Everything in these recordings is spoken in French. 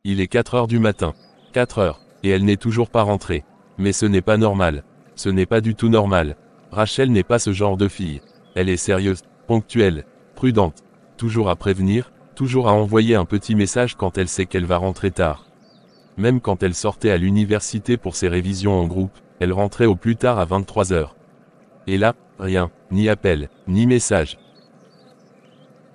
Il est 4 heures du matin. 4 heures, et elle n'est toujours pas rentrée. Mais ce n'est pas normal. Ce n'est pas du tout normal. Rachel n'est pas ce genre de fille. Elle est sérieuse, ponctuelle, prudente, toujours à prévenir, toujours à envoyer un petit message quand elle sait qu'elle va rentrer tard. Même quand elle sortait à l'université pour ses révisions en groupe, elle rentrait au plus tard à 23 heures. Et là, rien, ni appel, ni message.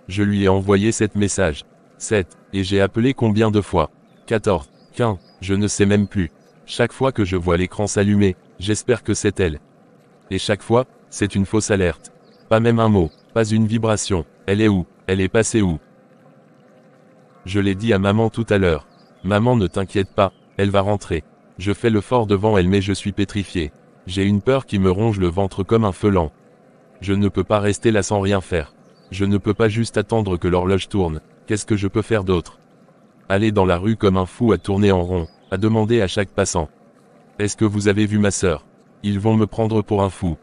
Je lui ai envoyé 7 messages. 7, et j'ai appelé combien de fois? 14, 15, je ne sais même plus. Chaque fois que je vois l'écran s'allumer, j'espère que c'est elle. Et chaque fois, c'est une fausse alerte. Pas même un mot, pas une vibration. Elle est où? Elle est passée où? Je l'ai dit à maman tout à l'heure. Maman, ne t'inquiète pas, elle va rentrer. Je fais le fort devant elle mais je suis pétrifié. J'ai une peur qui me ronge le ventre comme un feu lent. Je ne peux pas rester là sans rien faire. Je ne peux pas juste attendre que l'horloge tourne. Qu'est-ce que je peux faire d'autre? Aller dans la rue comme un fou à tourner en rond, à demander à chaque passant. Est-ce que vous avez vu ma sœur? Ils vont me prendre pour un fou.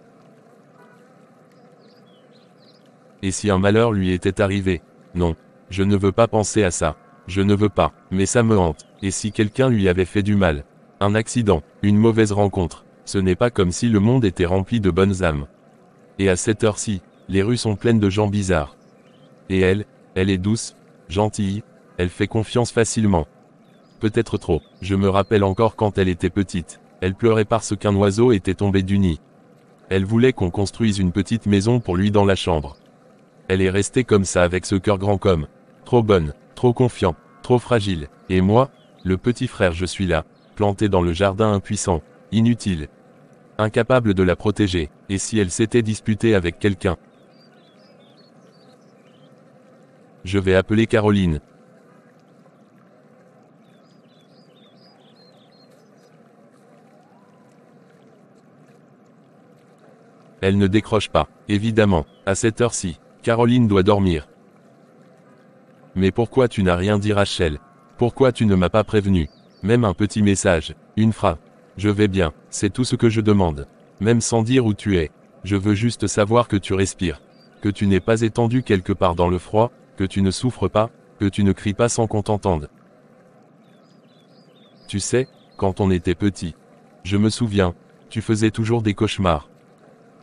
Et si un malheur lui était arrivé? Non. Je ne veux pas penser à ça. Je ne veux pas, mais ça me hante. Et si quelqu'un lui avait fait du mal? Un accident, une mauvaise rencontre. Ce n'est pas comme si le monde était rempli de bonnes âmes. Et à cette heure-ci, les rues sont pleines de gens bizarres. Et elle est douce, gentille, elle fait confiance facilement. Peut-être trop. Je me rappelle encore quand elle était petite. Elle pleurait parce qu'un oiseau était tombé du nid. Elle voulait qu'on construise une petite maison pour lui dans la chambre. Elle est restée comme ça avec ce cœur grand comme. Trop bonne, trop confiant, trop fragile. Et moi, le petit frère, je suis là, planté dans le jardin impuissant, inutile. Incapable de la protéger. Et si elle s'était disputée avec quelqu'un? Je vais appeler Caroline. Elle ne décroche pas, évidemment, à cette heure-ci. Caroline doit dormir. Mais pourquoi tu n'as rien dit, Rachel? Pourquoi tu ne m'as pas prévenu? Même un petit message, une phrase. Je vais bien, c'est tout ce que je demande. Même sans dire où tu es. Je veux juste savoir que tu respires. Que tu n'es pas étendu quelque part dans le froid, que tu ne souffres pas, que tu ne cries pas sans qu'on t'entende. Tu sais, quand on était petit. Je me souviens, tu faisais toujours des cauchemars.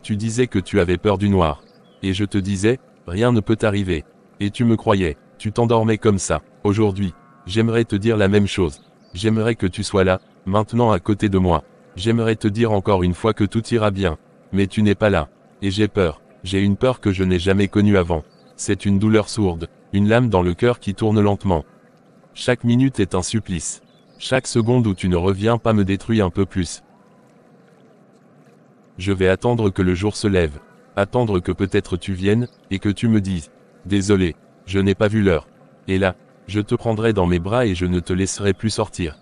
Tu disais que tu avais peur du noir. Et je te disais, rien ne peut t'arriver. Et tu me croyais, tu t'endormais comme ça. Aujourd'hui, j'aimerais te dire la même chose. J'aimerais que tu sois là, maintenant à côté de moi. J'aimerais te dire encore une fois que tout ira bien. Mais tu n'es pas là. Et j'ai peur. J'ai une peur que je n'ai jamais connue avant. C'est une douleur sourde, une lame dans le cœur qui tourne lentement. Chaque minute est un supplice. Chaque seconde où tu ne reviens pas me détruit un peu plus. Je vais attendre que le jour se lève. Attendre que peut-être tu viennes, et que tu me dises « Désolé, je n'ai pas vu l'heure ». Et là, je te prendrai dans mes bras et je ne te laisserai plus sortir.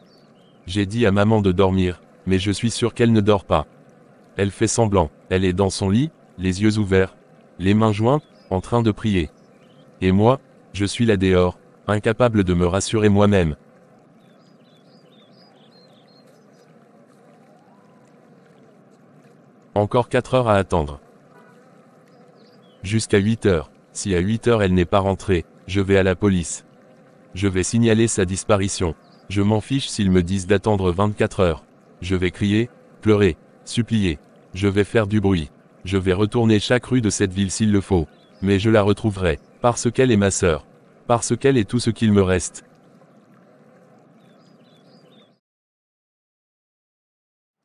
J'ai dit à maman de dormir, mais je suis sûr qu'elle ne dort pas. Elle fait semblant, elle est dans son lit, les yeux ouverts, les mains jointes, en train de prier. Et moi, je suis là dehors, incapable de me rassurer moi-même. Encore 4 heures à attendre. Jusqu'à 8 heures. Si à 8 heures elle n'est pas rentrée, je vais à la police. Je vais signaler sa disparition. Je m'en fiche s'ils me disent d'attendre 24 heures. Je vais crier, pleurer, supplier. Je vais faire du bruit. Je vais retourner chaque rue de cette ville s'il le faut. Mais je la retrouverai, parce qu'elle est ma sœur. Parce qu'elle est tout ce qu'il me reste.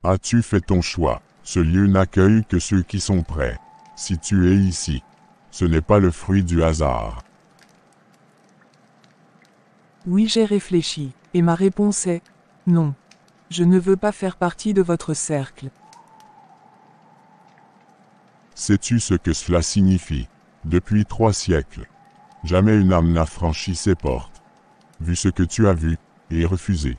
As-tu fait ton choix? Ce lieu n'accueille que ceux qui sont prêts. Si tu es ici, ce n'est pas le fruit du hasard. Oui, j'ai réfléchi, et ma réponse est « Non. Je ne veux pas faire partie de votre cercle. » Sais-tu ce que cela signifie? Depuis 3 siècles, jamais une âme n'a franchi ses portes, vu ce que tu as vu, et refusé.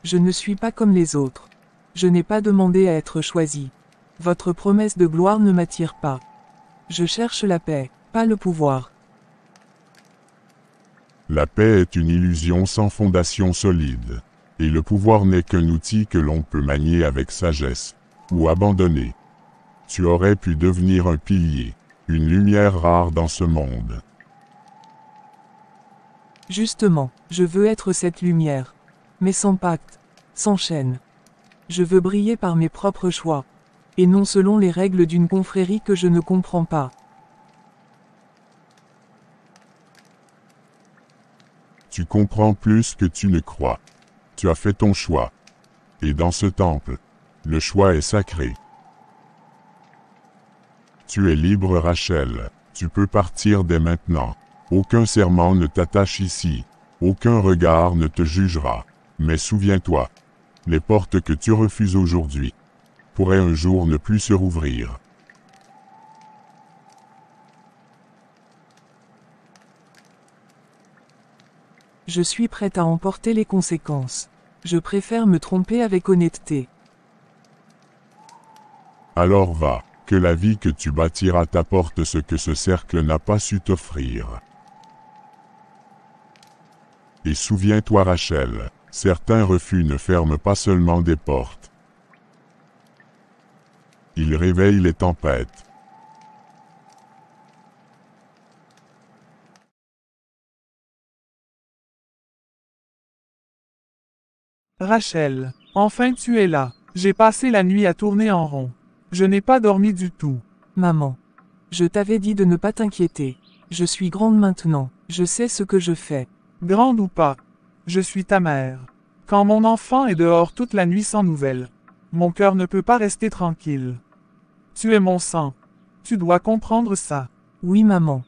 Je ne suis pas comme les autres. Je n'ai pas demandé à être choisi. Votre promesse de gloire ne m'attire pas. Je cherche la paix, pas le pouvoir. La paix est une illusion sans fondation solide, et le pouvoir n'est qu'un outil que l'on peut manier avec sagesse, ou abandonner. Tu aurais pu devenir un pilier, une lumière rare dans ce monde. Justement, je veux être cette lumière. mais sans pacte, sans chaîne. Je veux briller par mes propres choix, et non selon les règles d'une confrérie que je ne comprends pas. Tu comprends plus que tu ne crois. Tu as fait ton choix. Et dans ce temple, le choix est sacré. Tu es libre, Rachel. Tu peux partir dès maintenant. Aucun serment ne t'attache ici. Aucun regard ne te jugera. Mais souviens-toi, les portes que tu refuses aujourd'hui pourraient un jour ne plus se rouvrir. Je suis prête à emporter les conséquences. Je préfère me tromper avec honnêteté. Alors va, que la vie que tu bâtiras t'apporte ce que ce cercle n'a pas su t'offrir. Et souviens-toi, Rachel, certains refus ne ferment pas seulement des portes. Ils réveillent les tempêtes. Rachel, enfin tu es là. J'ai passé la nuit à tourner en rond. Je n'ai pas dormi du tout. Maman, je t'avais dit de ne pas t'inquiéter. Je suis grande maintenant, je sais ce que je fais. Grande ou pas, je suis ta mère. Quand mon enfant est dehors toute la nuit sans nouvelles, mon cœur ne peut pas rester tranquille. Tu es mon sang. Tu dois comprendre ça. Oui maman,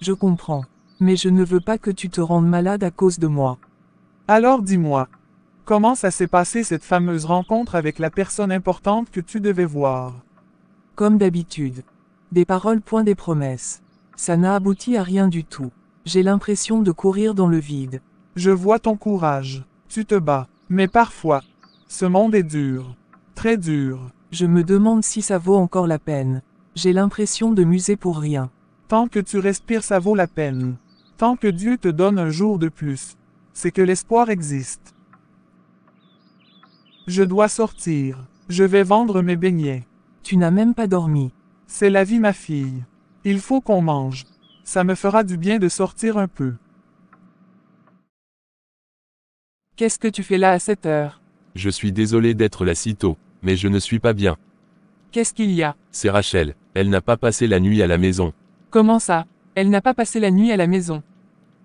je comprends. Mais je ne veux pas que tu te rendes malade à cause de moi. Alors dis-moi, comment ça s'est passé cette fameuse rencontre avec la personne importante que tu devais voir? Comme d'habitude. Des paroles point des promesses. Ça n'a abouti à rien du tout. J'ai l'impression de courir dans le vide. Je vois ton courage. Tu te bats. Mais parfois, ce monde est dur. Très dur. Je me demande si ça vaut encore la peine. J'ai l'impression de muser pour rien. Tant que tu respires, ça vaut la peine. Tant que Dieu te donne un jour de plus, c'est que l'espoir existe. Je dois sortir. Je vais vendre mes beignets. Tu n'as même pas dormi. C'est la vie, ma fille. Il faut qu'on mange. Ça me fera du bien de sortir un peu. Qu'est-ce que tu fais là à cette heure? Je suis désolé d'être là si tôt, mais je ne suis pas bien. Qu'est-ce qu'il y a? C'est Rachel, elle n'a pas passé la nuit à la maison. Comment ça? Elle n'a pas passé la nuit à la maison.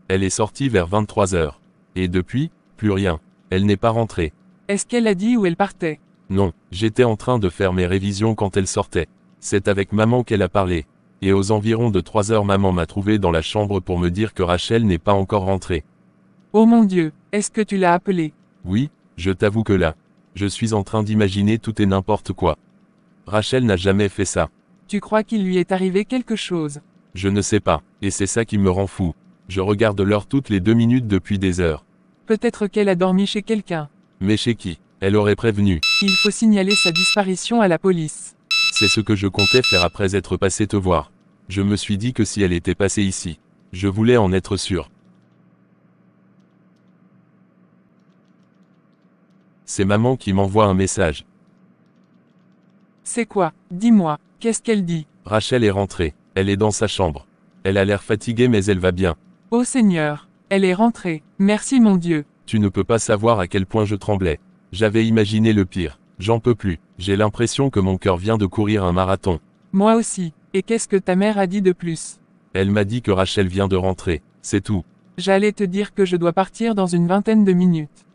Elle est sortie vers 23 heures. Et depuis, plus rien. Elle n'est pas rentrée. Est-ce qu'elle a dit où elle partait? Non, j'étais en train de faire mes révisions quand elle sortait. C'est avec maman qu'elle a parlé. Et aux environs de 3 heures, maman m'a trouvé dans la chambre pour me dire que Rachel n'est pas encore rentrée. Oh mon Dieu, est-ce que tu l'as appelée? Oui, je t'avoue que là, je suis en train d'imaginer tout et n'importe quoi. Rachel n'a jamais fait ça. Tu crois qu'il lui est arrivé quelque chose? Je ne sais pas, et c'est ça qui me rend fou. Je regarde l'heure toutes les 2 minutes depuis des heures. Peut-être qu'elle a dormi chez quelqu'un. Mais chez qui? Elle aurait prévenu. Il faut signaler sa disparition à la police. C'est ce que je comptais faire après être passé te voir. Je me suis dit que si elle était passée ici, je voulais en être sûr. C'est maman qui m'envoie un message. C'est quoi? Dis-moi, qu'est-ce qu'elle dit? Rachel est rentrée, elle est dans sa chambre. Elle a l'air fatiguée mais elle va bien. Oh Seigneur, elle est rentrée, merci mon Dieu. Tu ne peux pas savoir à quel point je tremblais. J'avais imaginé le pire, j'en peux plus. J'ai l'impression que mon cœur vient de courir un marathon. Moi aussi, et qu'est-ce que ta mère a dit de plus? Elle m'a dit que Rachel vient de rentrer, c'est tout. J'allais te dire que je dois partir dans une vingtaine de minutes.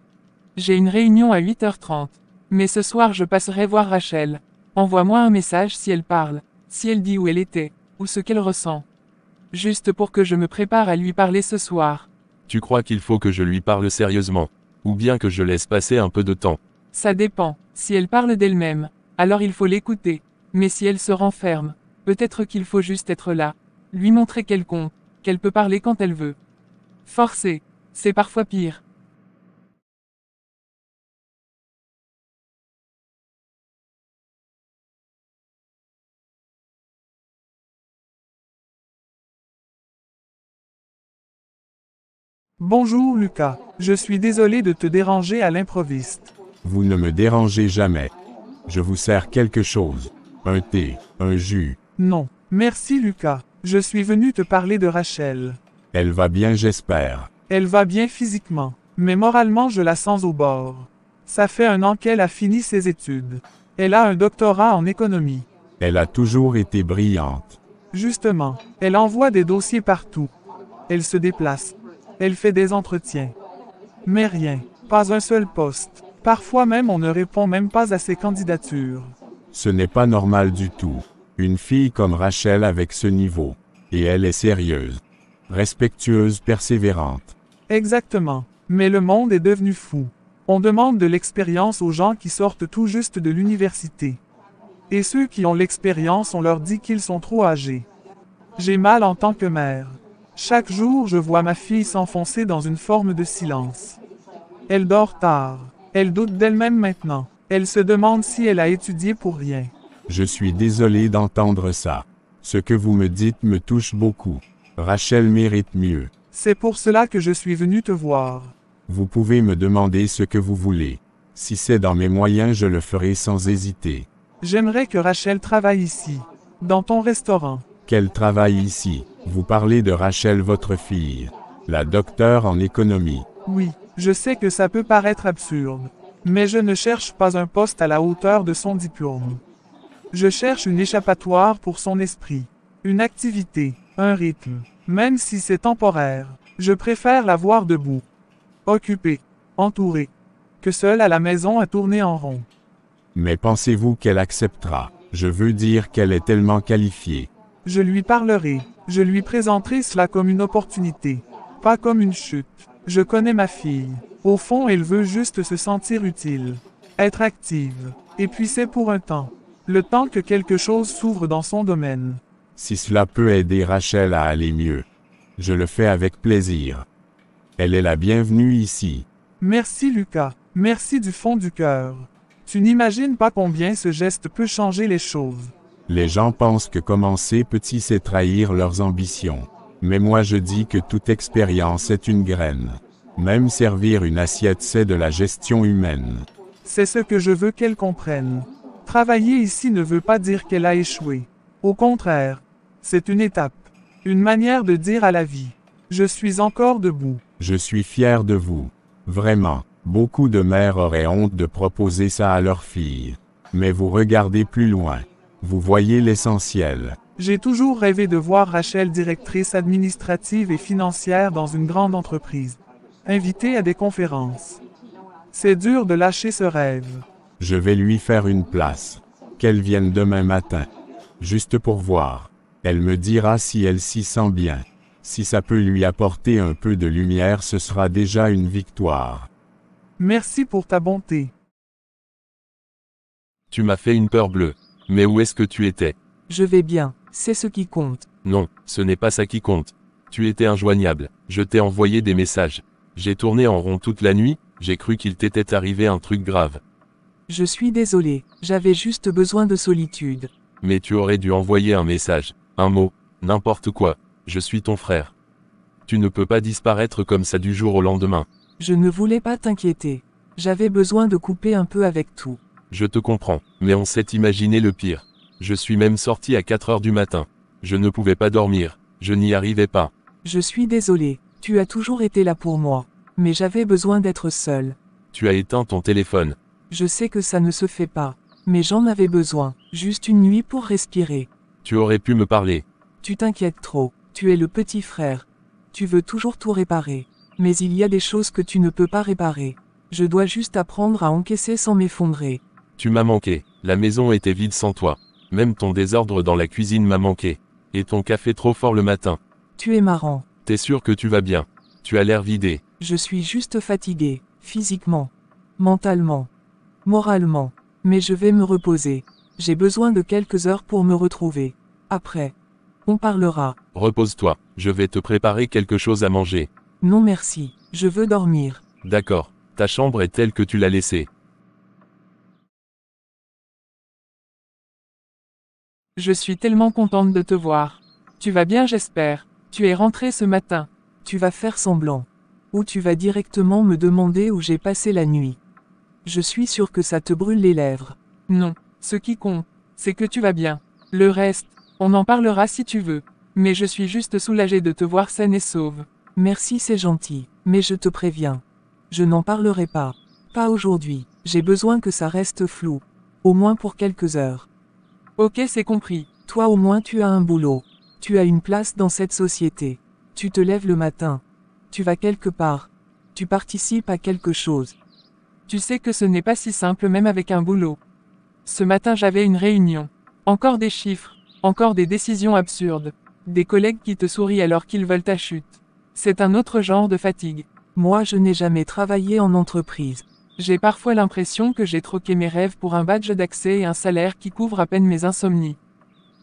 J'ai une réunion à 8h30. Mais ce soir je passerai voir Rachel. Envoie-moi un message si elle parle, si elle dit où elle était, ou ce qu'elle ressent. Juste pour que je me prépare à lui parler ce soir. Tu crois qu'il faut que je lui parle sérieusement? Ou bien que je laisse passer un peu de temps? Ça dépend. Si elle parle d'elle-même, alors il faut l'écouter. Mais si elle se renferme, peut-être qu'il faut juste être là. Lui montrer qu'elle compte, qu'elle peut parler quand elle veut. Forcer, c'est parfois pire. Bonjour Lucas, je suis désolé de te déranger à l'improviste. Vous ne me dérangez jamais. Je vous sers quelque chose. Un thé, un jus. Non, merci Lucas, je suis venu te parler de Rachel. Elle va bien, j'espère. Elle va bien physiquement, Mais moralement je la sens au bord. Ça fait 1 an qu'elle a fini ses études. Elle a un doctorat en économie. Elle a toujours été brillante. Justement, elle envoie des dossiers partout. Elle se déplace. Elle fait des entretiens. Mais rien, pas un seul poste. Parfois même on ne répond même pas à ses candidatures. Ce n'est pas normal du tout. Une fille comme Rachel avec ce niveau. Et elle est sérieuse. Respectueuse, persévérante. Exactement. Mais le monde est devenu fou. On demande de l'expérience aux gens qui sortent tout juste de l'université. Et ceux qui ont l'expérience, on leur dit qu'ils sont trop âgés. J'ai mal en tant que mère. Chaque jour, je vois ma fille s'enfoncer dans une forme de silence. Elle dort tard. Elle doute d'elle-même maintenant. Elle se demande si elle a étudié pour rien. Je suis désolé d'entendre ça. Ce que vous me dites me touche beaucoup. Rachel mérite mieux. C'est pour cela que je suis venu te voir. Vous pouvez me demander ce que vous voulez. Si c'est dans mes moyens, je le ferai sans hésiter. J'aimerais que Rachel travaille ici, dans ton restaurant. Qu'elle travaille ici. Vous parlez de Rachel, votre fille. La docteure en économie. Oui, je sais que ça peut paraître absurde. Mais je ne cherche pas un poste à la hauteur de son diplôme. Je cherche une échappatoire pour son esprit. Une activité, un rythme. Même si c'est temporaire, je préfère la voir debout. Occupée, entourée. Que seule à la maison à tourner en rond. Mais pensez-vous qu'elle acceptera? Je veux dire qu'elle est tellement qualifiée. Je lui parlerai. Je lui présenterai cela comme une opportunité. Pas comme une chute. Je connais ma fille. Au fond, elle veut juste se sentir utile. Être active. Et puis c'est pour un temps. Le temps que quelque chose s'ouvre dans son domaine. Si cela peut aider Rachel à aller mieux, je le fais avec plaisir. Elle est la bienvenue ici. Merci Lucas. Merci du fond du cœur. Tu n'imagines pas combien ce geste peut changer les choses. Les gens pensent que commencer petit c'est trahir leurs ambitions. Mais moi je dis que toute expérience est une graine. Même servir une assiette c'est de la gestion humaine. C'est ce que je veux qu'elle comprenne. Travailler ici ne veut pas dire qu'elle a échoué. Au contraire, c'est une étape. Une manière de dire à la vie. Je suis encore debout. Je suis fier de vous. Vraiment. Beaucoup de mères auraient honte de proposer ça à leurs filles. Mais vous regardez plus loin. Vous voyez l'essentiel. J'ai toujours rêvé de voir Rachel directrice administrative et financière dans une grande entreprise. Invitée à des conférences. C'est dur de lâcher ce rêve. Je vais lui faire une place. Qu'elle vienne demain matin. Juste pour voir. Elle me dira si elle s'y sent bien. Si ça peut lui apporter un peu de lumière, ce sera déjà une victoire. Merci pour ta bonté. Tu m'as fait une peur bleue. Mais où est-ce que tu étais? Je vais bien, c'est ce qui compte. Non, ce n'est pas ça qui compte. Tu étais injoignable. Je t'ai envoyé des messages. J'ai tourné en rond toute la nuit, j'ai cru qu'il t'était arrivé un truc grave. Je suis désolé, j'avais juste besoin de solitude. Mais tu aurais dû envoyer un message, un mot, n'importe quoi. Je suis ton frère. Tu ne peux pas disparaître comme ça du jour au lendemain. Je ne voulais pas t'inquiéter. J'avais besoin de couper un peu avec tout. Je te comprends, mais on s'est imaginé le pire. Je suis même sorti à 4 heures du matin. Je ne pouvais pas dormir, je n'y arrivais pas. Je suis désolé, tu as toujours été là pour moi. Mais j'avais besoin d'être seul. Tu as éteint ton téléphone. Je sais que ça ne se fait pas. Mais j'en avais besoin, juste une nuit pour respirer. Tu aurais pu me parler. Tu t'inquiètes trop, tu es le petit frère. Tu veux toujours tout réparer. Mais il y a des choses que tu ne peux pas réparer. Je dois juste apprendre à encaisser sans m'effondrer. Tu m'as manqué, la maison était vide sans toi. Même ton désordre dans la cuisine m'a manqué. Et ton café trop fort le matin. Tu es marrant. T'es sûr que tu vas bien? Tu as l'air vidé. Je suis juste fatigué, physiquement, mentalement, moralement. Mais je vais me reposer. J'ai besoin de quelques heures pour me retrouver. Après, on parlera. Repose-toi, je vais te préparer quelque chose à manger. Non merci, je veux dormir. D'accord, ta chambre est telle que tu l'as laissée. Je suis tellement contente de te voir. Tu vas bien j'espère. Tu es rentré ce matin. Tu vas faire semblant. Ou tu vas directement me demander où j'ai passé la nuit. Je suis sûre que ça te brûle les lèvres. Non, ce qui compte, c'est que tu vas bien. Le reste, on en parlera si tu veux. Mais je suis juste soulagée de te voir saine et sauve. Merci c'est gentil, mais je te préviens. Je n'en parlerai pas. Pas aujourd'hui. J'ai besoin que ça reste flou. Au moins pour quelques heures. Ok, c'est compris. Toi au moins tu as un boulot. Tu as une place dans cette société. Tu te lèves le matin. Tu vas quelque part. Tu participes à quelque chose. Tu sais que ce n'est pas si simple même avec un boulot. Ce matin j'avais une réunion. Encore des chiffres. Encore des décisions absurdes. Des collègues qui te sourient alors qu'ils veulent ta chute. C'est un autre genre de fatigue. Moi je n'ai jamais travaillé en entreprise. J'ai parfois l'impression que j'ai troqué mes rêves pour un badge d'accès et un salaire qui couvre à peine mes insomnies.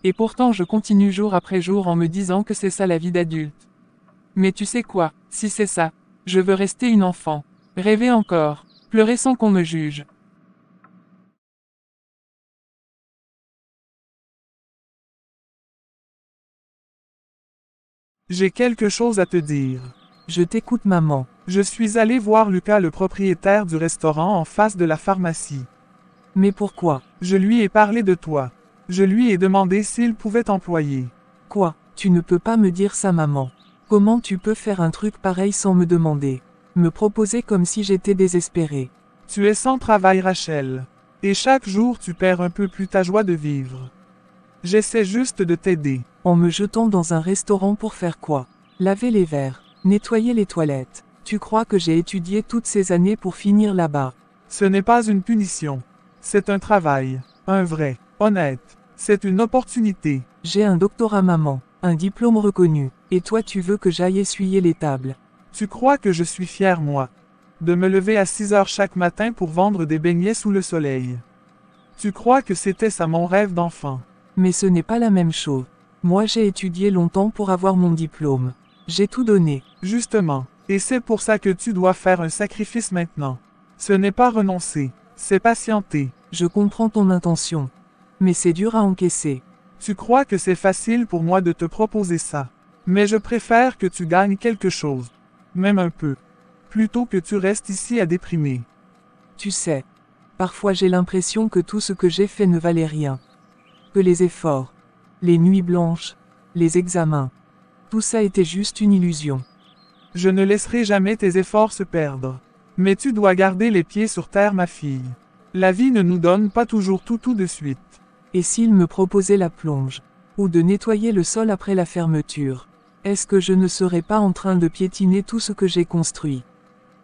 Et pourtant je continue jour après jour en me disant que c'est ça la vie d'adulte. Mais tu sais quoi, si c'est ça, je veux rester une enfant. Rêver encore, pleurer sans qu'on me juge. J'ai quelque chose à te dire. Je t'écoute maman. Je suis allé voir Lucas, le propriétaire du restaurant en face de la pharmacie. Mais pourquoi? Je lui ai parlé de toi. Je lui ai demandé s'il pouvait t'employer. Quoi? Tu ne peux pas me dire ça maman. Comment tu peux faire un truc pareil sans me demander? Me proposer comme si j'étais désespérée. Tu es sans travail Rachel. Et chaque jour tu perds un peu plus ta joie de vivre. J'essaie juste de t'aider. En me jetant dans un restaurant pour faire quoi? Laver les verres, nettoyer les toilettes. Tu crois que j'ai étudié toutes ces années pour finir là-bas? Ce n'est pas une punition. C'est un travail. Un vrai. Honnête. C'est une opportunité. J'ai un doctorat maman. Un diplôme reconnu. Et toi tu veux que j'aille essuyer les tables? Tu crois que je suis fier moi? De me lever à 6 heures chaque matin pour vendre des beignets sous le soleil. Tu crois que c'était ça mon rêve d'enfant? Mais ce n'est pas la même chose. Moi j'ai étudié longtemps pour avoir mon diplôme. J'ai tout donné. Justement. Et c'est pour ça que tu dois faire un sacrifice maintenant. Ce n'est pas renoncer. C'est patienter. Je comprends ton intention. Mais c'est dur à encaisser. Tu crois que c'est facile pour moi de te proposer ça. Mais je préfère que tu gagnes quelque chose. Même un peu. Plutôt que tu restes ici à déprimer. Tu sais. Parfois j'ai l'impression que tout ce que j'ai fait ne valait rien. Que les efforts. Les nuits blanches. Les examens. Tout ça était juste une illusion. Je ne laisserai jamais tes efforts se perdre. Mais tu dois garder les pieds sur terre ma fille. La vie ne nous donne pas toujours tout de suite. Et s'il me proposait la plonge? Ou de nettoyer le sol après la fermeture? Est-ce que je ne serais pas en train de piétiner tout ce que j'ai construit?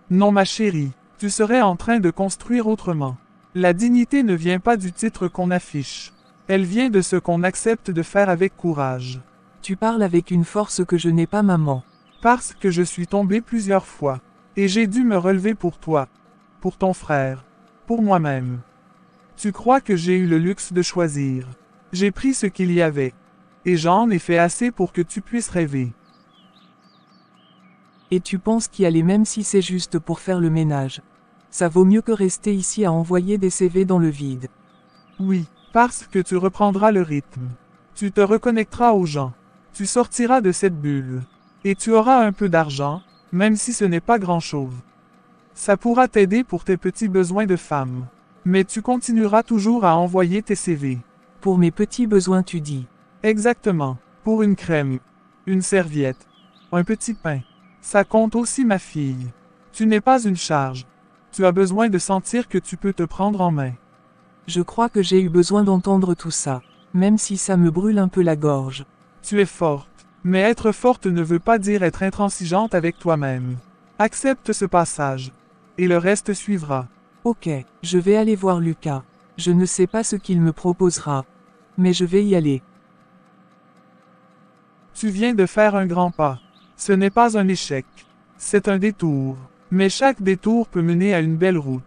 Non ma chérie, tu serais en train de construire autrement. La dignité ne vient pas du titre qu'on affiche. Elle vient de ce qu'on accepte de faire avec courage. Tu parles avec une force que je n'ai pas maman. Parce que je suis tombé plusieurs fois. Et j'ai dû me relever pour toi. Pour ton frère. Pour moi-même. Tu crois que j'ai eu le luxe de choisir. J'ai pris ce qu'il y avait. Et j'en ai fait assez pour que tu puisses rêver. Et tu penses qu'y aller même si c'est juste pour faire le ménage. Ça vaut mieux que rester ici à envoyer des CV dans le vide. Oui, parce que tu reprendras le rythme. Tu te reconnecteras aux gens. Tu sortiras de cette bulle. Et tu auras un peu d'argent, même si ce n'est pas grand-chose. Ça pourra t'aider pour tes petits besoins de femme. Mais tu continueras toujours à envoyer tes CV. Pour mes petits besoins tu dis. Exactement. Pour une crème. Une serviette. Un petit pain. Ça compte aussi ma fille. Tu n'es pas une charge. Tu as besoin de sentir que tu peux te prendre en main. Je crois que j'ai eu besoin d'entendre tout ça. Même si ça me brûle un peu la gorge. Tu es forte. Mais être forte ne veut pas dire être intransigeante avec toi-même. Accepte ce passage. Et le reste suivra. Ok, je vais aller voir Lucas. Je ne sais pas ce qu'il me proposera. Mais je vais y aller. Tu viens de faire un grand pas. Ce n'est pas un échec. C'est un détour. Mais chaque détour peut mener à une belle route.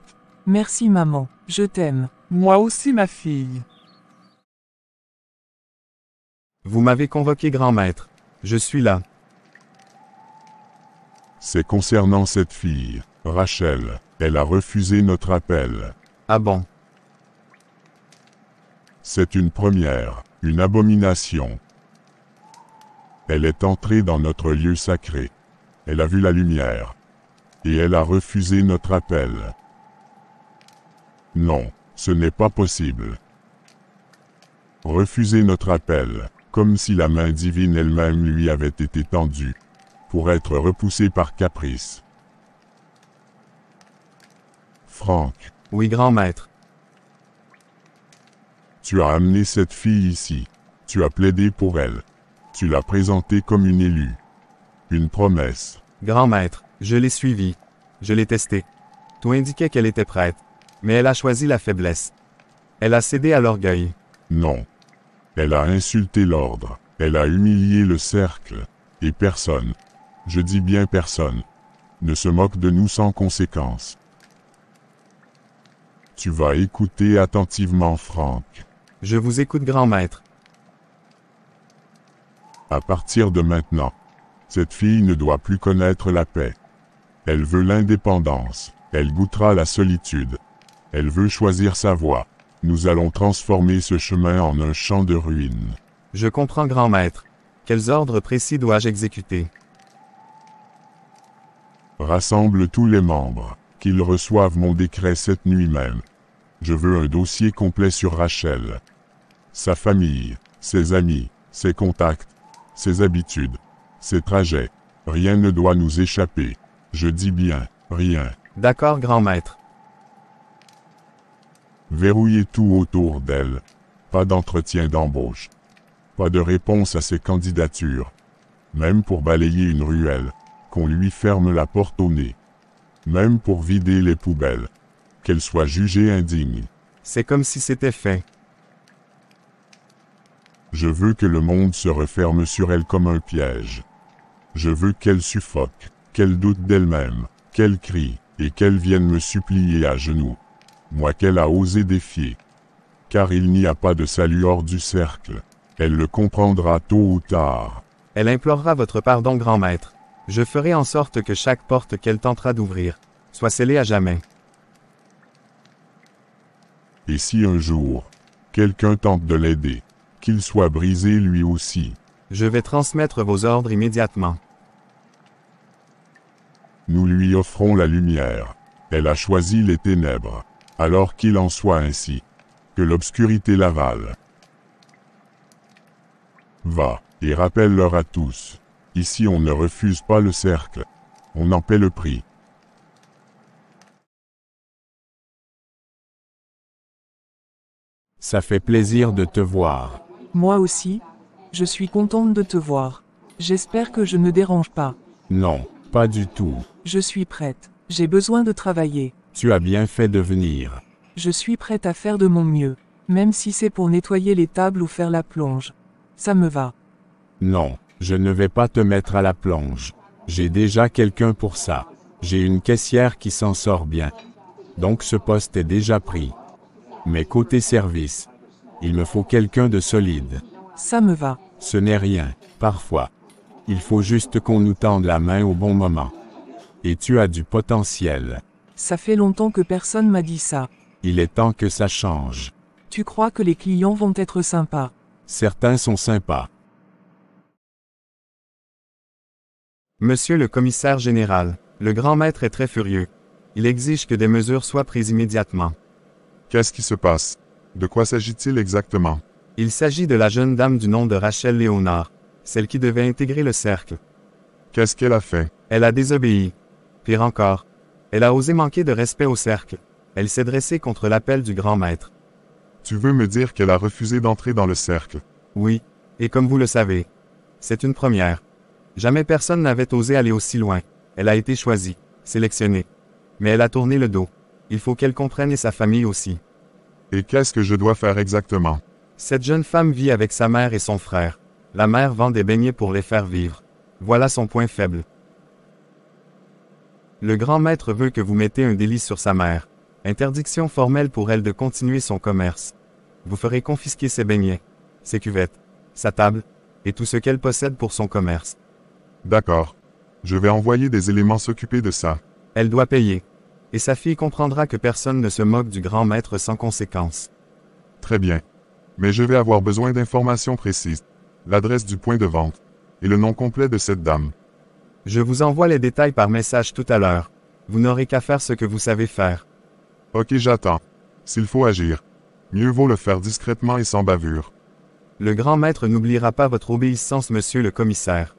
Merci maman, je t'aime. Moi aussi ma fille. Vous m'avez convoqué grand maître. Je suis là. C'est concernant cette fille, Rachel. Elle a refusé notre appel. Ah bon? C'est une première, une abomination. Elle est entrée dans notre lieu sacré. Elle a vu la lumière. Et elle a refusé notre appel. Non, ce n'est pas possible. Refuser notre appel, comme si la main divine elle-même lui avait été tendue, pour être repoussée par caprice. Franck, Oui, grand maître. tu as amené cette fille ici. Tu as plaidé pour elle. Tu l'as présentée comme une élue. Une promesse. Grand maître, je l'ai suivie. Je l'ai testée. Tout indiquait qu'elle était prête. Mais elle a choisi la faiblesse. Elle a cédé à l'orgueil. Non. Elle a insulté l'ordre. Elle a humilié le cercle. Et personne, je dis bien personne, ne se moque de nous sans conséquence. Tu vas écouter attentivement Franck. Je vous écoute, grand maître. À partir de maintenant, cette fille ne doit plus connaître la paix. Elle veut l'indépendance. Elle goûtera la solitude. Elle veut choisir sa voie. Nous allons transformer ce chemin en un champ de ruines. Je comprends, grand maître. Quels ordres précis dois-je exécuter? Rassemble tous les membres, qu'ils reçoivent mon décret cette nuit même. Je veux un dossier complet sur Rachel. Sa famille, ses amis, ses contacts, ses habitudes, ses trajets. Rien ne doit nous échapper. Je dis bien, rien. D'accord, grand maître. Verrouillez tout autour d'elle. Pas d'entretien d'embauche. Pas de réponse à ses candidatures. Même pour balayer une ruelle, qu'on lui ferme la porte au nez. Même pour vider les poubelles. Qu'elle soit jugée indigne. C'est comme si c'était fait. Je veux que le monde se referme sur elle comme un piège. Je veux qu'elle suffoque, qu'elle doute d'elle-même, qu'elle crie, et qu'elle vienne me supplier à genoux. Moi qu'elle a osé défier. Car il n'y a pas de salut hors du cercle. Elle le comprendra tôt ou tard. Elle implorera votre pardon, grand maître. Je ferai en sorte que chaque porte qu'elle tentera d'ouvrir soit scellée à jamais. Et si un jour, quelqu'un tente de l'aider, qu'il soit brisé lui aussi. Je vais transmettre vos ordres immédiatement. Nous lui offrons la lumière. Elle a choisi les ténèbres. Alors qu'il en soit ainsi. Que l'obscurité l'avale. Va, et rappelle-leur à tous. Ici on ne refuse pas le cercle. On en paie le prix. Ça fait plaisir de te voir. Moi aussi, je suis contente de te voir. J'espère que je ne dérange pas. Non, pas du tout. Je suis prête. J'ai besoin de travailler. Tu as bien fait de venir. Je suis prête à faire de mon mieux. Même si c'est pour nettoyer les tables ou faire la plonge. Ça me va. Non, je ne vais pas te mettre à la plonge. J'ai déjà quelqu'un pour ça. J'ai une caissière qui s'en sort bien. Donc ce poste est déjà pris. Mais côté service, il me faut quelqu'un de solide. Ça me va. Ce n'est rien, parfois. Il faut juste qu'on nous tende la main au bon moment. Et tu as du potentiel. Ça fait longtemps que personne m'a dit ça. Il est temps que ça change. Tu crois que les clients vont être sympas? Certains sont sympas. Monsieur le commissaire général, le grand maître est très furieux. Il exige que des mesures soient prises immédiatement. Qu'est-ce qui se passe? De quoi s'agit-il exactement? Il s'agit de la jeune dame du nom de Rachel Léonard, celle qui devait intégrer le cercle. Qu'est-ce qu'elle a fait? Elle a désobéi. Pire encore, elle a osé manquer de respect au cercle. Elle s'est dressée contre l'appel du grand maître. Tu veux me dire qu'elle a refusé d'entrer dans le cercle? Oui, et comme vous le savez, c'est une première. Jamais personne n'avait osé aller aussi loin. Elle a été choisie, sélectionnée. Mais elle a tourné le dos. Il faut qu'elle comprenne et sa famille aussi. Et qu'est-ce que je dois faire exactement? Cette jeune femme vit avec sa mère et son frère. La mère vend des beignets pour les faire vivre. Voilà son point faible. Le grand maître veut que vous mettez un délit sur sa mère. Interdiction formelle pour elle de continuer son commerce. Vous ferez confisquer ses beignets, ses cuvettes, sa table, et tout ce qu'elle possède pour son commerce. D'accord. Je vais envoyer des éléments s'occuper de ça. Elle doit payer. Et sa fille comprendra que personne ne se moque du grand maître sans conséquence. Très bien. Mais je vais avoir besoin d'informations précises. L'adresse du point de vente. Et le nom complet de cette dame. Je vous envoie les détails par message tout à l'heure. Vous n'aurez qu'à faire ce que vous savez faire. Ok, j'attends. S'il faut agir, mieux vaut le faire discrètement et sans bavure. Le grand maître n'oubliera pas votre obéissance, monsieur le commissaire.